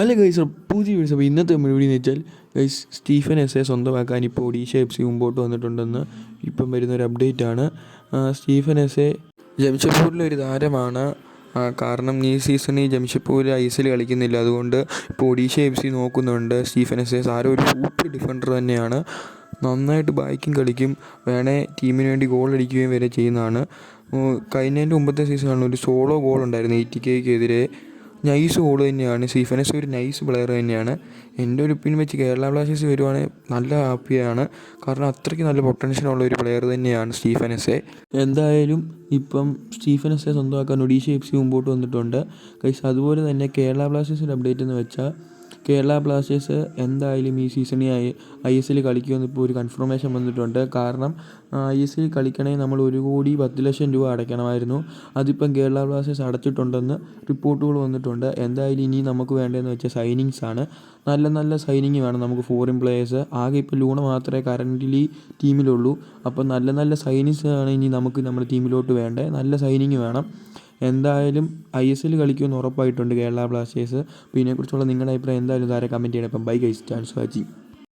അല്ല ഗൈസ്, പുതിയ വീഡിയോസ്. അപ്പോൾ ഇന്നത്തെ വീഡിയോ എന്ന് വെച്ചാൽ ഗൈസ്, സ്റ്റീഫൻ എസ്എ സ്വന്തമാക്കാൻ ഇപ്പോൾ ഒഡീഷ എഫ് സി മുമ്പോട്ട് വന്നിട്ടുണ്ടെന്ന് ഇപ്പം വരുന്നൊരു അപ്ഡേറ്റ് ആണ്. സ്റ്റീഫൻ എസ്എ ജംഷഡ്പൂരിലെ ഒരു താരമാണ്. കാരണം ഈ സീസണിൽ ജംഷഡ്പൂർ ISL കളിക്കുന്നില്ല, അതുകൊണ്ട് ഇപ്പോൾ ഒഡീഷ എഫ് സി നോക്കുന്നുണ്ട്. സ്റ്റീഫൻ എസ്എ താരം ഒരു സൂപ്പർ ഡിഫൻഡർ തന്നെയാണ്, നന്നായിട്ട് ബാക്കിങ് കളിക്കും, വേണേൽ ടീമിന് വേണ്ടി ഗോൾ അടിക്കുകയും വരെ ചെയ്യുന്നതാണ്. കഴിഞ്ഞതിൻ്റെ മുമ്പത്തെ സീസണിൽ ഒരു സോളോ ഗോൾ ഉണ്ടായിരുന്നു 80Kക്കെതിരെ. നൈസ് ഗോൾ തന്നെയാണ്. സ്റ്റീഫൻ എസ്എ ഒരു നൈസ് പ്ലെയർ തന്നെയാണ്. എൻ്റെ ഒരു ഒപ്പീനിയൻ വെച്ച് കേരള ബ്ലാസ്റ്റേഴ്സ് വരുവാണെങ്കിൽ നല്ല ഹാപ്പിയാണ്, കാരണം അത്രയ്ക്ക് നല്ല പൊട്ടൻഷ്യലുള്ള ഒരു പ്ലെയർ തന്നെയാണ് സ്റ്റീഫൻ എസ്എ. എന്തായാലും ഇപ്പം സ്റ്റീഫൻ എസ്എ സ്വന്തമാക്കാൻ ഒഡീഷ എഫ് സി മുമ്പോട്ട് വന്നിട്ടുണ്ട് ഗൈസ്. അതുപോലെ തന്നെ കേരള ബ്ലാസ്റ്റേഴ്സിൻ്റെ അപ്ഡേറ്റ് എന്ന് വെച്ചാൽ കേരള ബ്ലാസ്റ്റേഴ്സ് എന്തായാലും ഈ സീസണിൽ ISL കളിക്കുമെന്ന് ഇപ്പോൾ ഒരു കൺഫർമേഷൻ വന്നിട്ടുണ്ട്. കാരണം ISL കളിക്കണമെങ്കിൽ നമ്മൾ 1,10,00,000 രൂപ അടയ്ക്കണമായിരുന്നു. അതിപ്പം കേരള ബ്ലാസ്റ്റേഴ്സ് അടച്ചിട്ടുണ്ടെന്ന് റിപ്പോർട്ടുകൾ വന്നിട്ടുണ്ട്. എന്തായാലും ഇനി നമുക്ക് വേണ്ടതെന്ന് വെച്ചാൽ സൈനിങ്സ് ആണ്. നല്ല നല്ല സൈനിങ് വേണം നമുക്ക്, ഫോറിൻ പ്ലേയേഴ്സ്. ആകെ ഇപ്പോൾ ലൂണ മാത്രമേ കറൻ്റ്ലി ടീമിലുള്ളൂ. അപ്പോൾ നല്ല നല്ല സൈനിങ്സ് ആണ് ഇനി നമുക്ക് നമ്മുടെ ടീമിലോട്ട് വേണ്ടത്. നല്ല സൈനിങ് വേണം. എന്തായാലും ISL കളിക്കുമെന്ന് ഉറപ്പായിട്ടുണ്ട് കേരള ബ്ലാസ്റ്റേഴ്സ്. അപ്പോൾ ഇതിനെക്കുറിച്ചുള്ള നിങ്ങളുടെ അഭിപ്രായം എന്തായാലും താഴെ കമൻറ്റ് ചെയ്യണം. ഇപ്പം ബൈ ഗൈസ്, ചാൻസ് വാച്ചിങ്.